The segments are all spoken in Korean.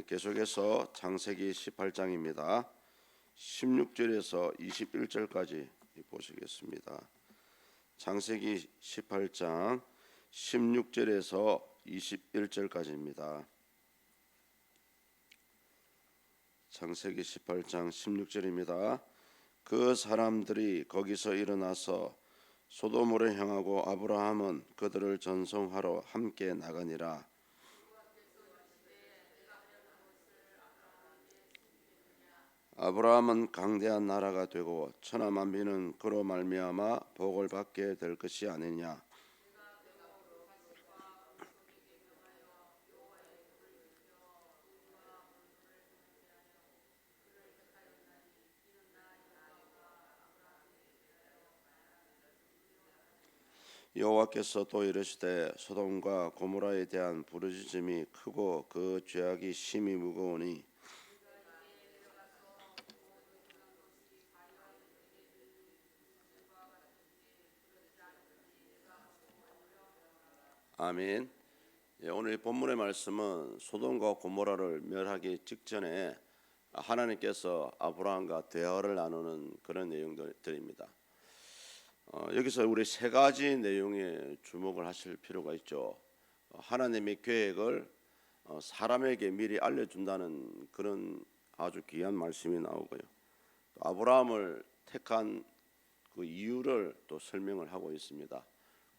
계속해서 창세기 18장입니다. 16절에서 21절까지 보시겠습니다. 창세기 18장 16절에서 21절까지입니다. 창세기 18장 16절입니다. 그 사람들이 거기서 일어나서 소돔으로 향하고 아브라함은 그들을 전송하러 함께 나가니라. 아브라함은 강대한 나라가 되고 천하 만민은 그로 말미암아 복을 받게 될 것이 아니냐. 여호와께서 또 이르시되 소돔과 고모라에 대한 부르짖음이 크고 그 죄악이 심히 무거우니 아멘. 오늘 본문의 말씀은 소돔과 고모라를 멸하기 직전에 하나님께서 아브라함과 대화를 나누는 그런 내용들입니다. 여기서 우리 세 가지 내용에 주목을 하실 필요가 있죠. 하나님의 계획을 사람에게 미리 알려준다는 그런 아주 귀한 말씀이 나오고요. 아브라함을 택한 그 이유를 또 설명을 하고 있습니다.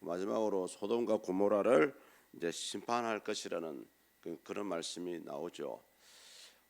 마지막으로 소돔과 고모라를 이제 심판할 것이라는 그런 말씀이 나오죠.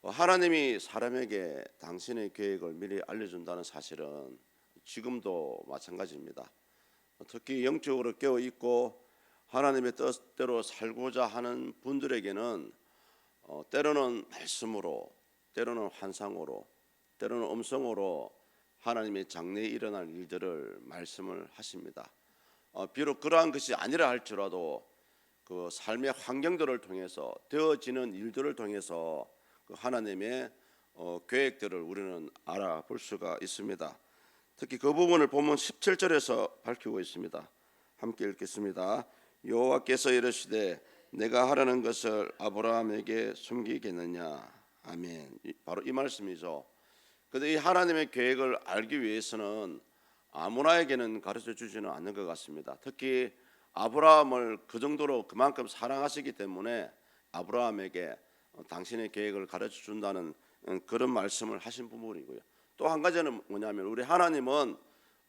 하나님이 사람에게 당신의 계획을 미리 알려준다는 사실은 지금도 마찬가지입니다. 특히 영적으로 깨어 있고 하나님의 뜻대로 살고자 하는 분들에게는 때로는 말씀으로, 때로는 환상으로, 때로는 음성으로 하나님의 장래에 일어날 일들을 말씀을 하십니다. 비록 그러한 것이 아니라 할지라도 그 삶의 환경들을 통해서 되어지는 일들을 통해서 그 하나님의 계획들을 우리는 알아볼 수가 있습니다. 특히 그 부분을 본문 17절에서 밝히고 있습니다. 함께 읽겠습니다. 여호와께서 이르시되 내가 하라는 것을 아브라함에게 숨기겠느냐. 아멘. 바로 이 말씀이죠. 그런데 이 하나님의 계획을 알기 위해서는 아무나에게는 가르쳐 주지는 않는 것 같습니다. 특히 아브라함을 그 정도로 그만큼 사랑하시기 때문에 아브라함에게 당신의 계획을 가르쳐 준다는 그런 말씀을 하신 부분이고요. 또 한 가지는 뭐냐면 우리 하나님은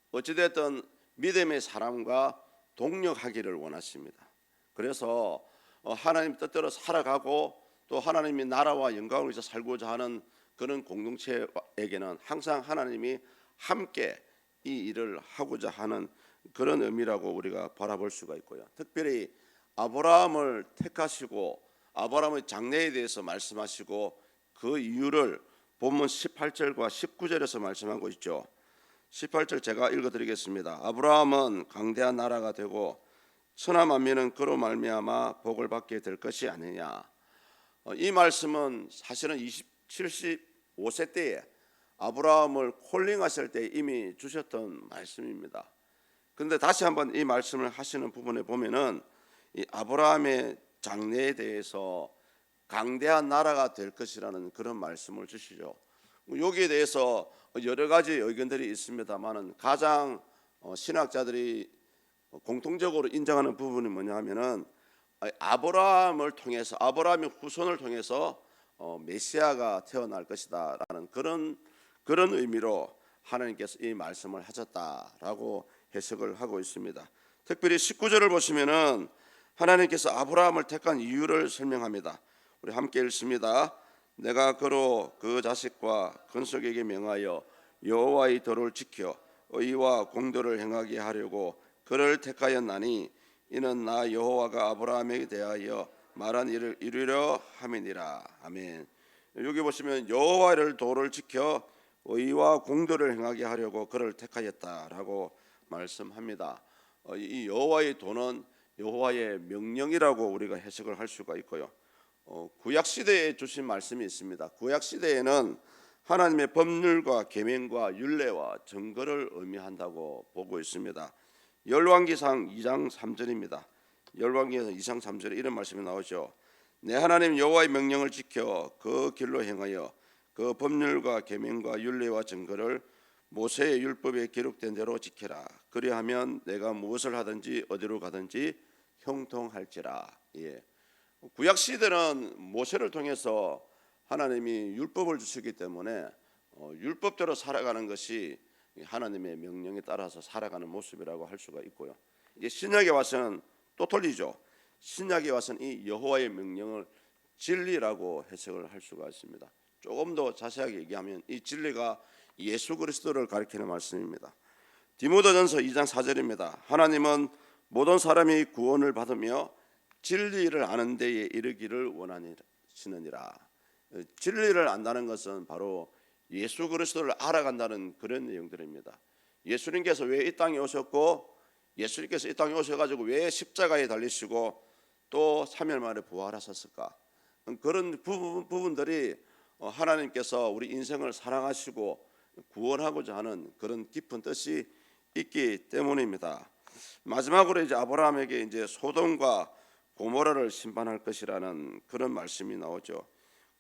어찌됐든 믿음의 사람과 동력하기를 원하십니다. 그래서 하나님 뜻대로 살아가고 또 하나님의 나라와 영광을 위해서 살고자 하는 그런 공동체에게는 항상 하나님이 함께 이 일을 하고자 하는 그런 의미라고 우리가 바라볼 수가 있고요. 특별히 아브라함을 택하시고 아브라함의 장래에 대해서 말씀하시고 그 이유를 본문 18절과 19절에서 말씀하고 있죠. 18절 제가 읽어드리겠습니다. 아브라함은 강대한 나라가 되고 천하 만민은 그로 말미암아 복을 받게 될 것이 아니냐. 이 말씀은 사실은 75세 때에 아브라함을 콜링하실 때 이미 주셨던 말씀입니다. 그런데 다시 한번 이 말씀을 하시는 부분에 보면은 이 아브라함의 장래에 대해서 강대한 나라가 될 것이라는 그런 말씀을 주시죠. 여기에 대해서 여러 가지 의견들이 있습니다만은 가장 신학자들이 공통적으로 인정하는 부분이 뭐냐면은 아브라함을 통해서 아브라함의 후손을 통해서 메시아가 태어날 것이다라는 그런 의미로 하나님께서 이 말씀을 하셨다라고 해석을 하고 있습니다. 특별히 19절을 보시면은 하나님께서 아브라함을 택한 이유를 설명합니다. 우리 함께 읽습니다. 내가 그로 그 자식과 건속에게 명하여 여호와의 도를 지켜 의와 공도를 행하게 하려고 그를 택하였나니 이는 나 여호와가 아브라함에게 대하여 말한 일을 이루려 함이니라. 아멘. 여기 보시면 여호와의 도를 지켜 의와 공도를 행하게 하려고 그를 택하였다라고 말씀합니다. 이 여호와의 도는 여호와의 명령이라고 우리가 해석을 할 수가 있고요. 구약 시대에 주신 말씀이 있습니다. 구약 시대에는 하나님의 법률과 계명과 율례와 증거를 의미한다고 보고 있습니다. 열왕기상 2장 3절입니다. 열왕기상 2장 3절에 이런 말씀이 나오죠. 내 하나님 여호와의 명령을 지켜 그 길로 행하여 그 법률과 계명과 율례와 증거를 모세의 율법에 기록된 대로 지켜라. 그리하면 내가 무엇을 하든지 어디로 가든지 형통할지라. 예. 구약 시대는 모세를 통해서 하나님이 율법을 주시기 때문에 율법대로 살아가는 것이 하나님의 명령에 따라서 살아가는 모습이라고 할 수가 있고요. 이제 신약에 와서는 또 틀리죠. 신약에 와서는 이 여호와의 명령을 진리라고 해석을 할 수가 있습니다. 조금 더 자세하게 얘기하면 이 진리가 예수 그리스도를 가리키는 말씀입니다. 디모데전서 2장 4절입니다. 하나님은 모든 사람이 구원을 받으며 진리를 아는 데에 이르기를 원하시느니라. 진리를 안다는 것은 바로 예수 그리스도를 알아간다는 그런 내용들입니다. 예수님께서 왜 이 땅에 오셨고, 예수님께서 이 땅에 오셔가지고 왜 십자가에 달리시고 또 3일 만에 부활하셨을까? 그런 부분들이 하나님께서 우리 인생을 사랑하시고 구원하고자 하는 그런 깊은 뜻이 있기 때문입니다. 마지막으로 이제 아브라함에게 이제 소돔과 고모라를 심판할 것이라는 그런 말씀이 나오죠.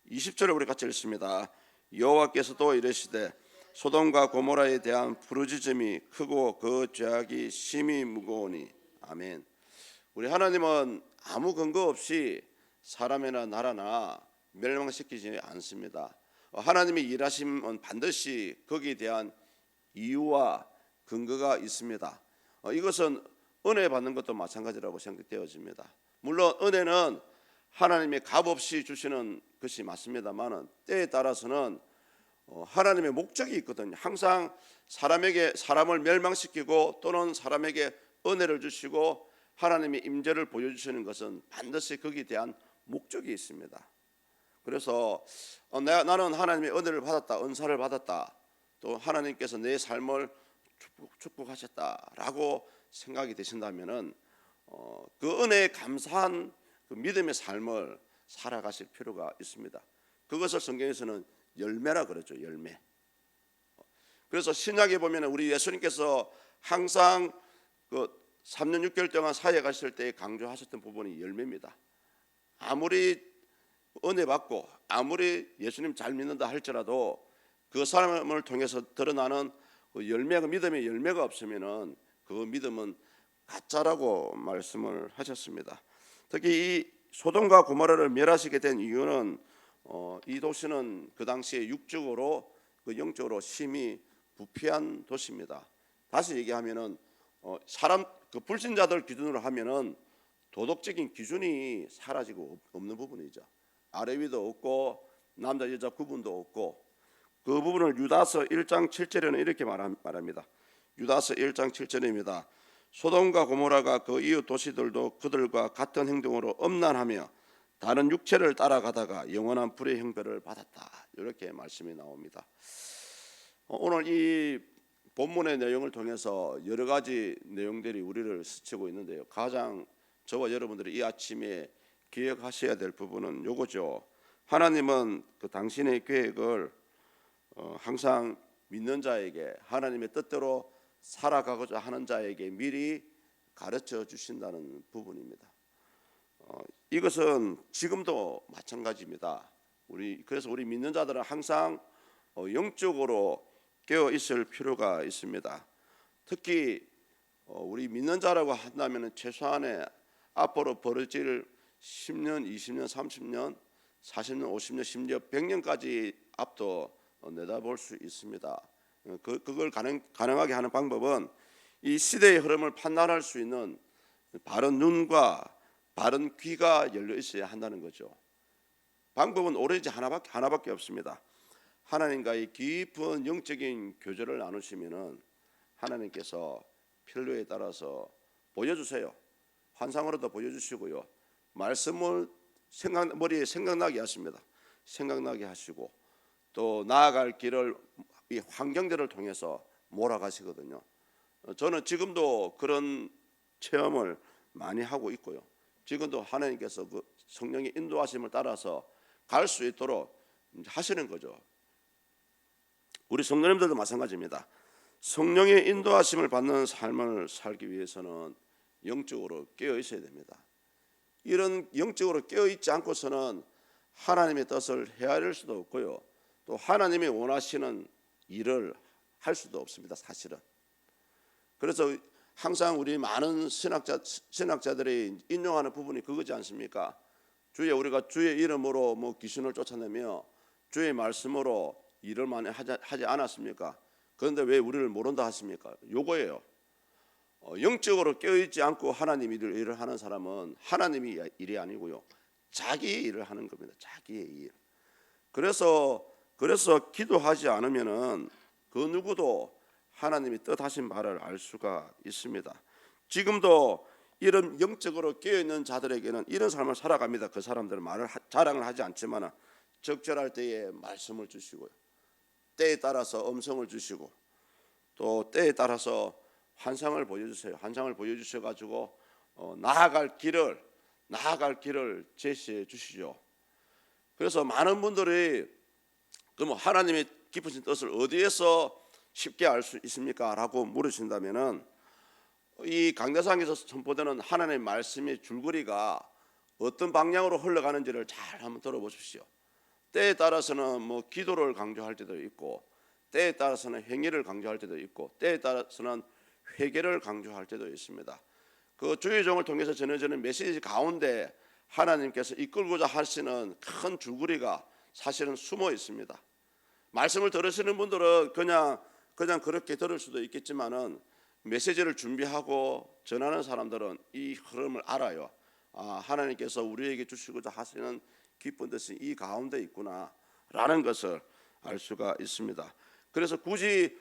20절을 우리 같이 읽습니다. 여호와께서도 이르시되 소돔과 고모라에 대한 부르짖음이 크고 그 죄악이 심히 무거우니. 아멘. 우리 하나님은 아무 근거 없이 사람이나 나라나 멸망시키지 않습니다. 하나님의 일하심은 반드시 거기에 대한 이유와 근거가 있습니다. 이것은 은혜 받는 것도 마찬가지라고 생각되어집니다. 물론 은혜는 하나님의 값없이 주시는 것이 맞습니다만 때에 따라서는 하나님의 목적이 있거든요. 항상 사람을 멸망시키고 또는 사람에게 은혜를 주시고 하나님의 임재를 보여주시는 것은 반드시 거기에 대한 목적이 있습니다. 그래서 나는 하나님의 은혜를 받았다, 은사를 받았다, 또 하나님께서 내 삶을 축복하셨다라고 생각이 되신다면은 그 은혜에 감사한 그 믿음의 삶을 살아가실 필요가 있습니다. 그것을 성경에서는 열매라 그러죠. 열매. 그래서 신약에 보면 우리 예수님께서 항상 그 3년 6개월 동안 사역에 가실 때 강조하셨던 부분이 열매입니다. 아무리 은혜 받고 아무리 예수님 잘 믿는다 할지라도 그 사람을 통해서 드러나는 그 열매가, 믿음의 열매가 없으면은 그 믿음은 가짜라고 말씀을 하셨습니다. 특히 이 소돔과 고모라를 멸하시게 된 이유는 이 도시는 그 당시에 육적으로 그 영적으로 심히 부패한 도시입니다. 다시 얘기하면은 사람 그 불신자들 기준으로 하면은 도덕적인 기준이 사라지고 없는 부분이죠. 아래 위도 없고 남자 여자 구분도 없고, 그 부분을 유다서 1장 7절에는 이렇게 말합니다. 유다서 1장 7절입니다. 소돔과 고모라가 그 이웃 도시들도 그들과 같은 행동으로 음란하며 다른 육체를 따라가다가 영원한 불의 형벌을 받았다. 이렇게 말씀이 나옵니다. 오늘 이 본문의 내용을 통해서 여러 가지 내용들이 우리를 스치고 있는데요. 가장 저와 여러분들이 이 아침에 기억하셔야 될 부분은 요거죠. 하나님은 그 당신의 계획을 항상 믿는 자에게, 하나님의 뜻대로 살아가고자 하는 자에게 미리 가르쳐 주신다는 부분입니다. 이것은 지금도 마찬가지입니다. 그래서 우리 믿는 자들은 항상 영적으로 깨어 있을 필요가 있습니다. 특히 우리 믿는 자라고 한다면 최소한의 앞으로 벌어질 10년, 20년, 30년, 40년, 50년, 심지어 100년까지 앞도 내다볼 수 있습니다. 그걸 가능하게 하는 방법은 이 시대의 흐름을 판단할 수 있는 바른 눈과 바른 귀가 열려 있어야 한다는 거죠. 방법은 오로지 하나밖에 없습니다. 하나님과의 깊은 영적인 교제를 나누시면은 하나님께서 필요에 따라서 보여주세요. 환상으로도 보여주시고요. 말씀을 머리에 생각나게 하십니다. 생각나게 하시고 또 나아갈 길을 이 환경들을 통해서 몰아가시거든요. 저는 지금도 그런 체험을 많이 하고 있고요. 지금도 하나님께서 그 성령의 인도하심을 따라서 갈 수 있도록 하시는 거죠. 우리 성도님들도 마찬가지입니다. 성령의 인도하심을 받는 삶을 살기 위해서는 영적으로 깨어 있어야 됩니다. 이런 영적으로 깨어 있지 않고서는 하나님의 뜻을 헤아릴 수도 없고요. 또 하나님이 원하시는 일을 할 수도 없습니다. 사실은. 그래서 항상 우리 많은 신학자들이 인용하는 부분이 그거지 않습니까? 우리가 주의 이름으로 뭐 귀신을 쫓아내며 주의 말씀으로 일을 많이 하지 않았습니까? 그런데 왜 우리를 모른다 하십니까? 요거예요. 영적으로 깨어있지 않고 하나님 일을 하는 사람은 하나님이 일이 아니고요, 자기의 일을 하는 겁니다. 자기의 일. 그래서 기도하지 않으면은 그 누구도 하나님이 뜻하신 바를 알 수가 있습니다. 지금도 이런 영적으로 깨어있는 자들에게는 이런 삶을 살아갑니다. 그 사람들은 자랑을 하지 않지만 적절할 때에 말씀을 주시고요, 때에 따라서 음성을 주시고, 또 때에 따라서 환상을 보여주세요. 환상을 보여주셔가지고 나아갈 길을 제시해 주시죠. 그래서 많은 분들이 그럼 하나님의 깊으신 뜻을 어디에서 쉽게 알 수 있습니까? 라고 물으신다면은, 이 강대상에서 선포되는 하나님의 말씀의 줄거리가 어떤 방향으로 흘러가는지를 잘 한번 들어보십시오. 때에 따라서는 뭐 기도를 강조할 때도 있고, 때에 따라서는 행위를 강조할 때도 있고, 때에 따라서는 회개를 강조할 때도 있습니다. 그 주의 종을 통해서 전해지는 메시지 가운데 하나님께서 이끌고자 하시는 큰 줄거리가 사실은 숨어 있습니다. 말씀을 들으시는 분들은 그냥 그렇게 들을 수도 있겠지만은, 메시지를 준비하고 전하는 사람들은 이 흐름을 알아요. 하나님께서 우리에게 주시고자 하시는 깊은 뜻이 이 가운데 있구나라는 것을 알 수가 있습니다. 그래서 굳이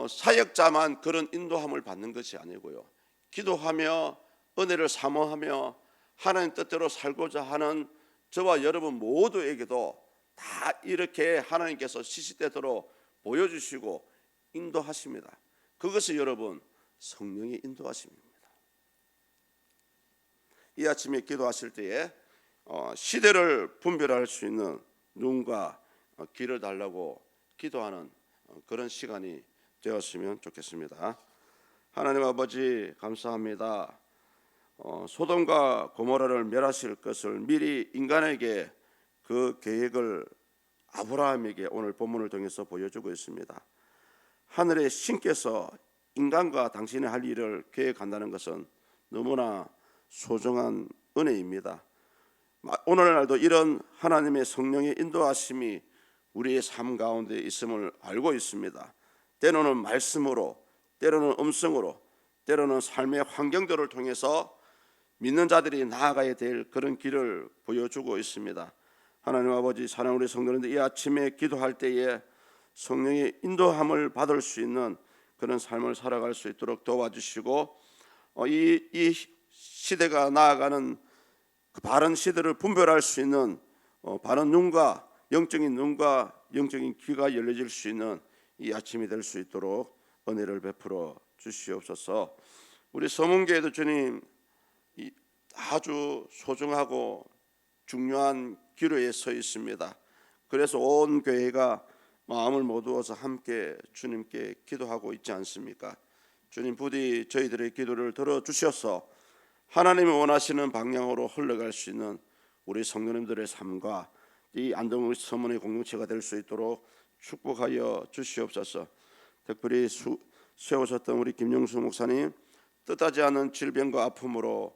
사역자만 그런 인도함을 받는 것이 아니고요, 기도하며 은혜를 사모하며 하나님 뜻대로 살고자 하는 저와 여러분 모두에게도 다 이렇게 하나님께서 시시때때로 보여주시고 인도하십니다. 그것이 여러분 성령의 인도하심입니다. 이 아침에 기도하실 때에 시대를 분별할 수 있는 눈과 귀를 달라고 기도하는 그런 시간이 되었으면 좋겠습니다. 하나님 아버지, 감사합니다. 소돔과 고모라를 멸하실 것을 미리 인간에게 그 계획을 아브라함에게 오늘 본문을 통해서 보여주고 있습니다. 하늘의 신께서 인간과 당신의 할 일을 계획한다는 것은 너무나 소중한 은혜입니다. 오늘날도 이런 하나님의 성령의 인도하심이 우리의 삶 가운데 있음을 알고 있습니다. 때로는 말씀으로, 때로는 음성으로, 때로는 삶의 환경들을 통해서 믿는 자들이 나아가야 될 그런 길을 보여주고 있습니다. 하나님 아버지, 사랑하는 우리 성도님들, 이 아침에 기도할 때에 성령의 인도함을 받을 수 있는 그런 삶을 살아갈 수 있도록 도와주시고, 이 시대가 나아가는 그 바른 시대를 분별할 수 있는 바른 눈과 영적인 귀가 열려질 수 있는 이 아침이 될 수 있도록 은혜를 베풀어 주시옵소서. 우리 서문교회도 주님 아주 소중하고 중요한 기로에 서 있습니다. 그래서 온 교회가 마음을 모두어서 함께 주님께 기도하고 있지 않습니까? 주님 부디 저희들의 기도를 들어주셔서 하나님이 원하시는 방향으로 흘러갈 수 있는 우리 성도님들의 삶과 이 안동 서문의 공동체가 될 수 있도록 축복하여 주시옵소서. 특별히 세우셨던 우리 김영수 목사님, 뜻하지 않은 질병과 아픔으로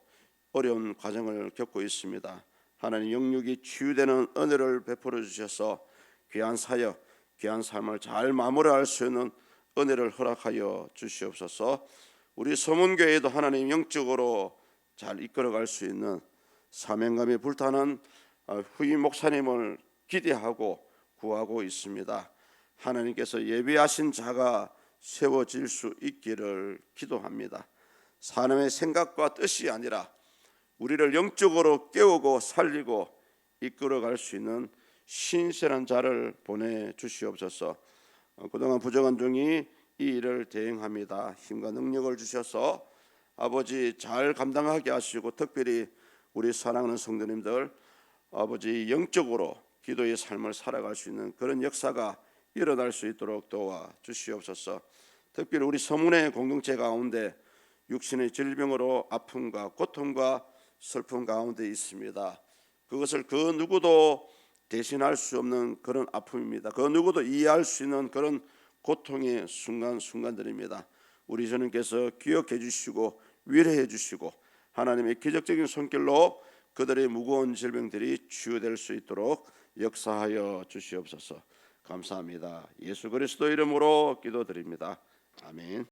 어려운 과정을 겪고 있습니다. 하나님 영육이 치유되는 은혜를 베풀어 주셔서 귀한 사역, 귀한 삶을 잘 마무리할 수 있는 은혜를 허락하여 주시옵소서. 우리 서문교회도 하나님 영적으로 잘 이끌어갈 수 있는 사명감이 불타는 후임 목사님을 기대하고 구하고 있습니다. 하나님께서 예비하신 자가 세워질 수 있기를 기도합니다. 사람의 생각과 뜻이 아니라 우리를 영적으로 깨우고 살리고 이끌어갈 수 있는 신실한 자를 보내주시옵소서. 그동안 부정한 종이 이 일을 대행합니다. 힘과 능력을 주셔서 아버지 잘 감당하게 하시고, 특별히 우리 사랑하는 성도님들 아버지 영적으로 기도의 삶을 살아갈 수 있는 그런 역사가 일어날 수 있도록 도와주시옵소서. 특별히 우리 서문의 공동체 가운데 육신의 질병으로 아픔과 고통과 슬픔 가운데 있습니다. 그것을 그 누구도 대신할 수 없는 그런 아픔입니다. 그 누구도 이해할 수 있는 그런 고통의 순간들입니다. 우리 주님께서 기억해 주시고 위로해 주시고 하나님의 기적적인 손길로 그들의 무거운 질병들이 치유될 수 있도록 역사하여 주시옵소서. 감사합니다. 예수 그리스도 이름으로 기도드립니다. 아멘.